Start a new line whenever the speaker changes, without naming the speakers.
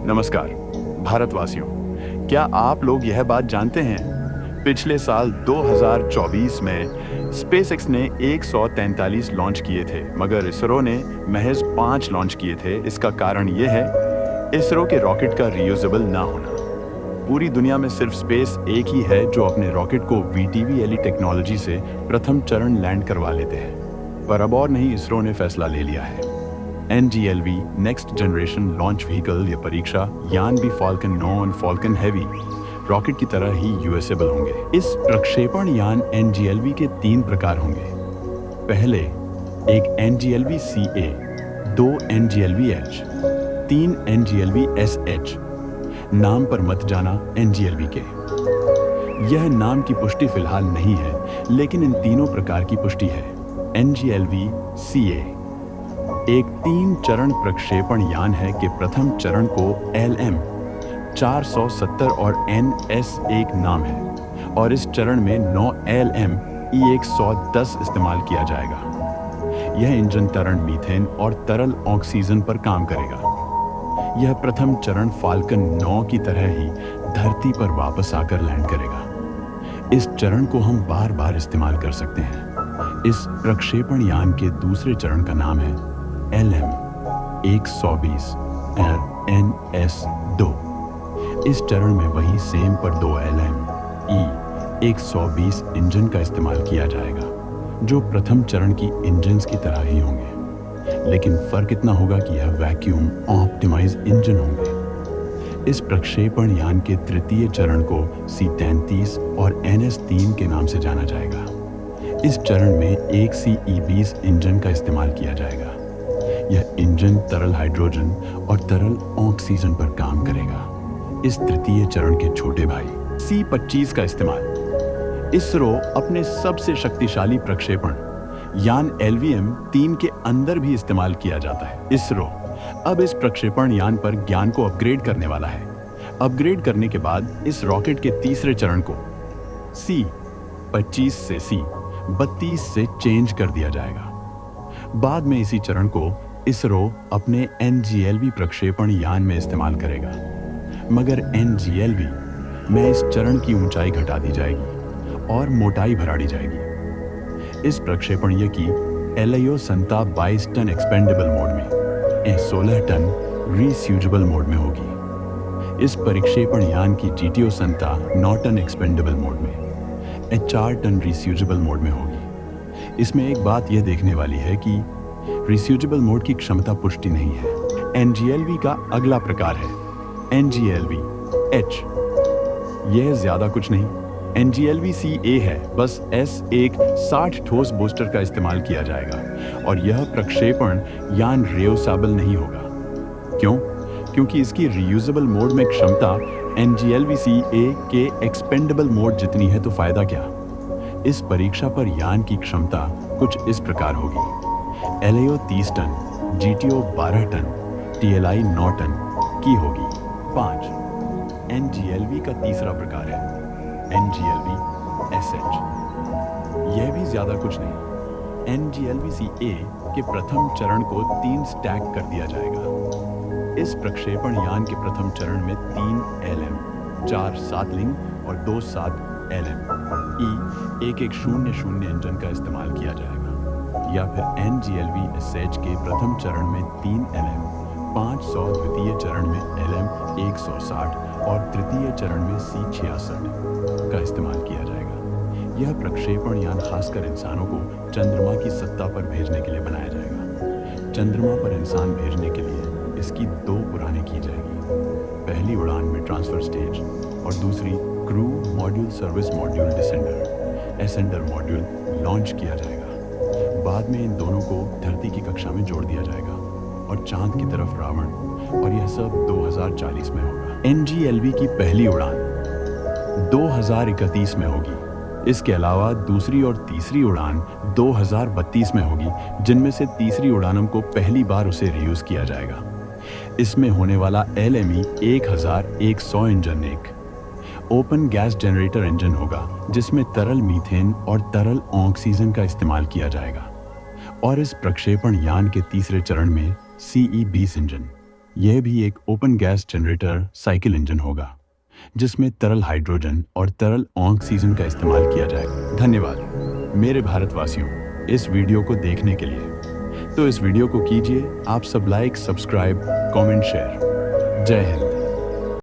नमस्कार भारतवासियों, क्या आप लोग यह बात जानते हैं? पिछले साल 2024 में स्पेसएक्स ने 143 लॉन्च किए थे, मगर इसरो ने महज 5 लॉन्च किए थे। इसका कारण ये है इसरो के रॉकेट का रीयूजेबल ना होना। पूरी दुनिया में सिर्फ स्पेस एक ही है जो अपने रॉकेट को वीटीवीएलई टेक्नोलॉजी से प्रथम चरण लैंड करवा लेते हैं। पर अब और नहीं, इसरो ने फैसला ले लिया है। NGLV next generation launch vehicle या परीक्षा यान भी फाल्कन 9 और फाल्कन हेवी रॉकेट की तरह ही यूएसेबल होंगे। इस प्रक्षेपण यान NGLV के 3 प्रकार होंगे। पहले एक NGLV-CA, 2 NGLV-H, 3 NGLV-SH। नाम पर मत जाना NGLV के। यह नाम की पुष्टि फिलहाल नहीं है, लेकिन इन तीनों प्रकार की पुष्टि है। NGLV-CA एक 3 चरण प्रक्षेपण यान है कि प्रथम चरण को LM 470 और NS1 नाम है और इस चरण में 9 LM E110 इस्तेमाल किया जाएगा। यह इंजन तरल मीथेन और तरल ऑक्सीजन पर काम करेगा। यह प्रथम चरण फाल्कन 9 की तरह ही धरती पर वापस आकर लैंड करेगा। इस चरण को हम बार बार इस्तेमाल कर सकते हैं। इस प्रक्षेपण यान के दूसरे चरण का नाम है LM 120 और NS2। इस चरण में वही सेम पर 2 LM E120 इंजन का इस्तेमाल किया जाएगा, जो प्रथम चरण की इंजन्स की तरह ही होंगे, लेकिन फर्क इतना होगा कि यह वैक्यूम ऑप्टिमाइज इंजन होंगे। इस प्रक्षेपण यान के तृतीय चरण को C-33 और NS3 के नाम से जाना जाएगा। इस चरण में एक CE-20 इंजन का इस्तेमाल किया जाएगा। यह इंजन तरल हाइड्रोजन और तरल ऑक्सीजन पर काम करेगा। इस तृतीय चरण के छोटे भाई C-25 का इस्तेमाल इसरो अपने सबसे शक्तिशाली प्रक्षेपण यान LVM-3 के अंदर भी इस्तेमाल किया जाता है। इसरो अब इस प्रक्षेपण यान पर ज्ञान को अपग्रेड करने वाला है। अपग्रेड करने के बाद इस रॉकेट के तीसरे चरण को C-25 से C-32 से चेंज कर दिया जाएगा। बाद में इसी चरण को इसरो अपने NGLV प्रक्षेपण यान में इस्तेमाल करेगा, मगर NGLV में इस चरण की ऊंचाई घटा दी जाएगी और मोटाई बढ़ाई जाएगी। इस प्रक्षेपण यान की LIO क्षमता 22 टन एक्सपेंडेबल मोड में 16 टन रीयूजेबल मोड में होगी। इस प्रक्षेपण यान की GTO क्षमता 9 टन एक्सपेंडेबल मोड में 4 टन रीयूजेबल मोड में होगी। इसमें एक बात यह देखने वाली है कि रीयूजेबल मोड की क्षमता पुष्टि नहीं है। NGLV का अगला प्रकार है NGLV-H। यह ज्यादा कुछ नहीं, NGLV-CA है, बस S1 60 ठोस बूस्टर का इस्तेमाल किया जाएगा और यह प्रक्षेपण यान रियूजेबल नहीं होगा। क्यों? क्योंकि इसकी रियूजेबल मोड में क्षमता NGLV-CA के एक्सपेंडेबल मोड जितनी है, तो फायदा क्या? इस परीक्षा पर यान की क्षमता कुछ इस प्रकार होगी। LIO 30 ton, GTO 12 ton, TLI 9 ton की होगी। 5 NGLV का तीसरा प्रकार है NGLV-SH। यह भी ज्यादा कुछ नहीं, NGLV-CA के प्रथम चरण को 3 स्टैक कर दिया जाएगा। इस प्रक्षेपण यान के प्रथम चरण में 3 LM 4 7 और 2 7 LM E1100 इंजन का इस्तेमाल किया जाएगा, या फिर NGLV-SH के प्रथम चरण में 3 LM 500, द्वितीय चरण में LM 160 और तृतीय चरण में C-66 का इस्तेमाल किया जाएगा। यह प्रक्षेपण यान खासकर इंसानों को चंद्रमा की सतह पर भेजने के लिए बनाया जाएगा। चंद्रमा पर इंसान भेजने के लिए इसकी 2 उड़ानें की जाएगी। पहली उड़ान में ट्रांसफर स्टेज और दूसरी crew module service module ascender module launch किया जाएगा। बाद में इन दोनों को धरती की कक्षा में जोड़ दिया जाएगा और चांद की तरफ रावण, और यह सब 2040 में होगा। NGLV की पहली उड़ान 2031 में होगी। इसके अलावा दूसरी और तीसरी उड़ान 2032 में होगी, जिनमें से तीसरी उड़ानों को पहली बार उसे रीयूज किया जाएगा। इसमें होने वाला LME 1100 इंजन एक ओपन गैस जनरेटर इंजन होगा, जिसमें तरल मीथेन और तरल ऑक्सीजन का इस्तेमाल किया जाएगा। और इस प्रक्षेपण यान के तीसरे चरण में CE-20 इंजन यह भी एक open gas generator cycle engine होगा, जिसमें तरल हाइड्रोजन और तरल ऑक्सीजन का इस्तेमाल किया जाएगा। धन्यवाद मेरे भारतवासियों इस वीडियो को देखने के लिए। तो इस वीडियो को कीजिए आप सब लाइक, सब्सक्राइब, कमेंट, शेयर। जय हिंद।